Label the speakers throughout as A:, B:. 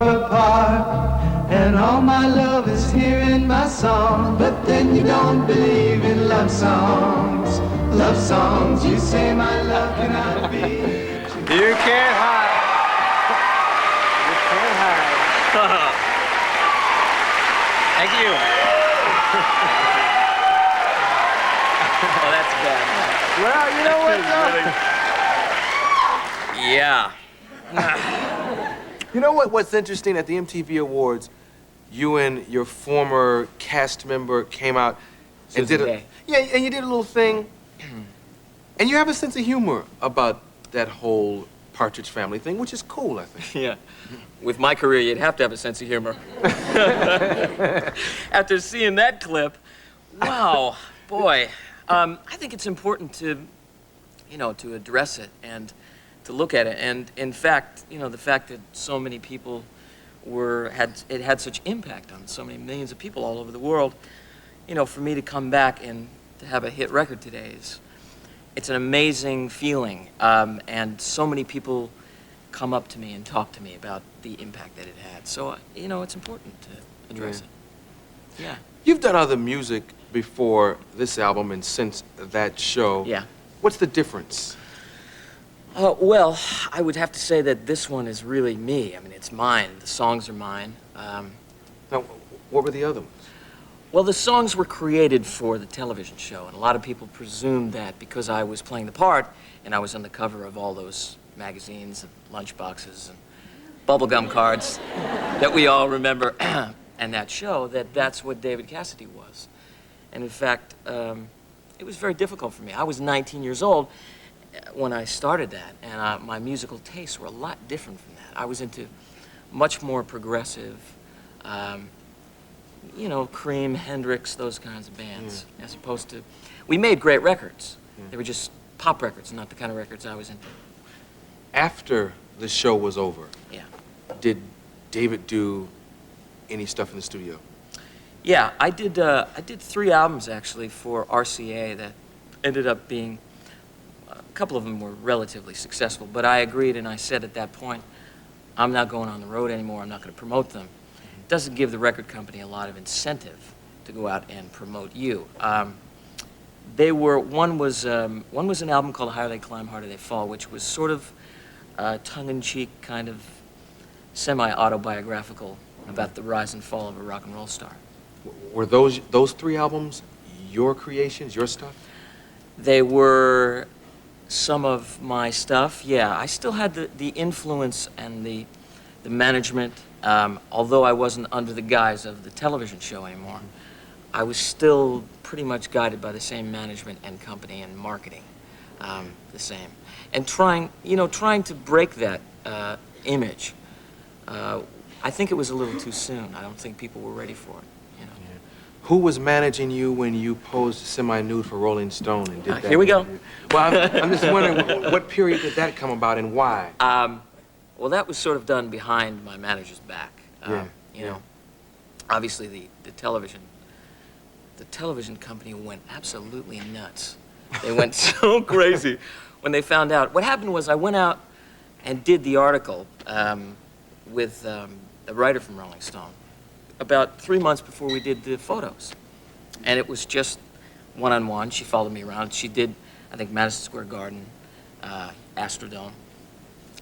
A: Apart, and all my love is here in my song. But then you don't believe in love songs. Love songs, you say my love cannot be.
B: You can't hide. You can't hide.
C: Thank you. Oh, that's bad.
B: Well, you know what, though?
C: Yeah.
D: You know what's interesting? At the MTV Awards, you and your former cast member came out and did
C: Day.
D: and you did a little thing. And you have a sense of humor about that whole Partridge Family thing, which is cool, I think.
C: Yeah. With my career, you'd have to have a sense of humor. After seeing that clip, wow, boy. I think it's important to, to address it and to look at it. And in fact, the fact that so many people had such impact on so many millions of people all over the world, for me to come back and to have a hit record today it's an amazing feeling. And so many people come up to me and talk to me about the impact that it had. So, it's important to address it. Yeah.
D: You've done other music before this album and since that show.
C: Yeah.
D: What's the difference?
C: Well, I would have to say that this one is really me. I mean, it's mine. The songs are mine.
D: Now, what were the other ones?
C: Well, the songs were created for the television show, and a lot of people presumed that because I was playing the part and I was on the cover of all those magazines and lunchboxes and bubblegum cards that we all remember and that show, that's what David Cassidy was. And in fact, it was very difficult for me. I was 19 years old when I started that, and my musical tastes were a lot different from that. I was into much more progressive, Cream, Hendrix, those kinds of bands, as opposed to... We made great records. They were just pop records, not the kind of records I was into.
D: After the show was over,
C: Yeah.
D: did David do any stuff in the studio?
C: Yeah, I did 3 albums, actually, for RCA that ended up being... A couple of them were relatively successful, but I agreed and I said at that point, I'm not going on the road anymore, I'm not going to promote them. It doesn't give the record company a lot of incentive to go out and promote you. One was an album called Higher They Climb, Harder They Fall, which was sort of tongue-in-cheek, kind of semi-autobiographical about the rise and fall of a rock and roll star.
D: Were those 3 albums your creations, your stuff?
C: They were some of my stuff, yeah. I still had the influence and the management, although I wasn't under the guise of the television show anymore. I was still pretty much guided by the same management and company and marketing, the same. And trying to break that image. I think it was a little too soon. I don't think people were ready for it.
D: Who was managing you when you posed semi-nude for Rolling Stone and did that?
C: Here we go.
D: Well, I'm just wondering, what period did that come about and why?
C: Well, that was sort of done behind my manager's back. Obviously the television company went absolutely nuts. They went so crazy when they found out. What happened was I went out and did the article with a writer from Rolling Stone about 3 months before we did the photos. And it was just one-on-one. She followed me around. She did, I think, Madison Square Garden, Astrodome.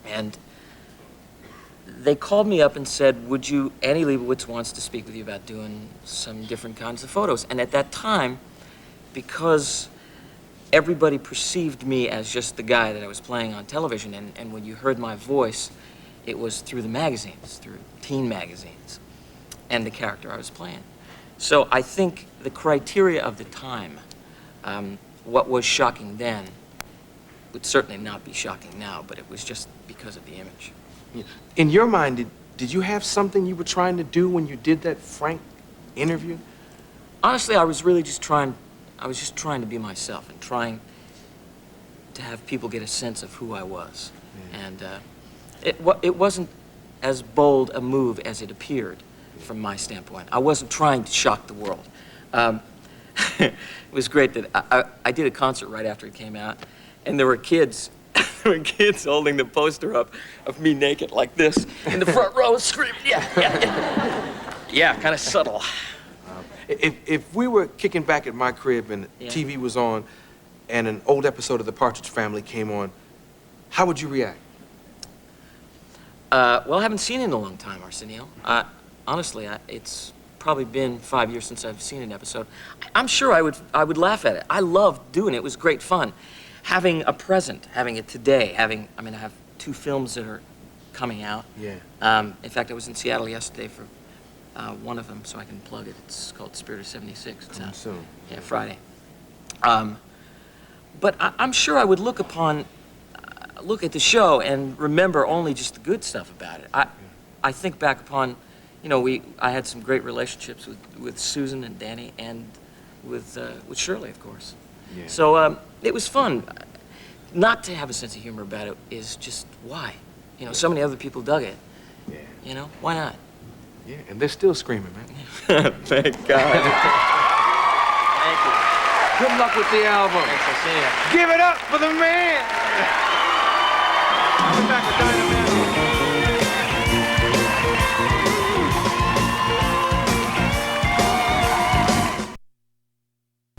C: And they called me up and said, Annie Leibovitz wants to speak with you about doing some different kinds of photos. And at that time, because everybody perceived me as just the guy that I was playing on television, and when you heard my voice, it was through the magazines, through teen magazines, and the character I was playing. So I think the criteria of the time, what was shocking then, would certainly not be shocking now, but it was just because of the image.
D: In your mind, did you have something you were trying to do when you did that frank interview?
C: Honestly, I was just trying to be myself and trying to have people get a sense of who I was. And it wasn't as bold a move as it appeared from my standpoint. I wasn't trying to shock the world. It was great that I did a concert right after it came out, and there were kids there were kids holding the poster up of me naked like this in the front row screaming, yeah. Yeah, kind of subtle.
D: If we were kicking back at my crib and TV was on and an old episode of The Partridge Family came on, how would you react?
C: Well, I haven't seen it in a long time, Arsenio. Honestly, it's probably been 5 years since I've seen an episode. I'm sure I would laugh at it. I loved doing it. It was great fun. Having a present, having it today, I have 2 films that are coming out.
D: Yeah.
C: In fact, I was in Seattle yesterday for one of them, so I can plug it. It's called Spirit of 76. It's
D: Coming
C: out.
D: soon.
C: Yeah, Friday. But I'm sure I would look at the show and remember only just the good stuff about it. I think back upon, you know, I had some great relationships with Susan and Danny and with Shirley, of course.
D: Yeah.
C: So it was fun. Not to have a sense of humor about it is just why? You know, so many other people dug it.
D: Yeah.
C: You know, why not?
D: Yeah, and they're still screaming, man.
C: Thank God. Thank you.
D: Good luck with the album.
C: Thanks, I'll see you.
D: Give it up for the man.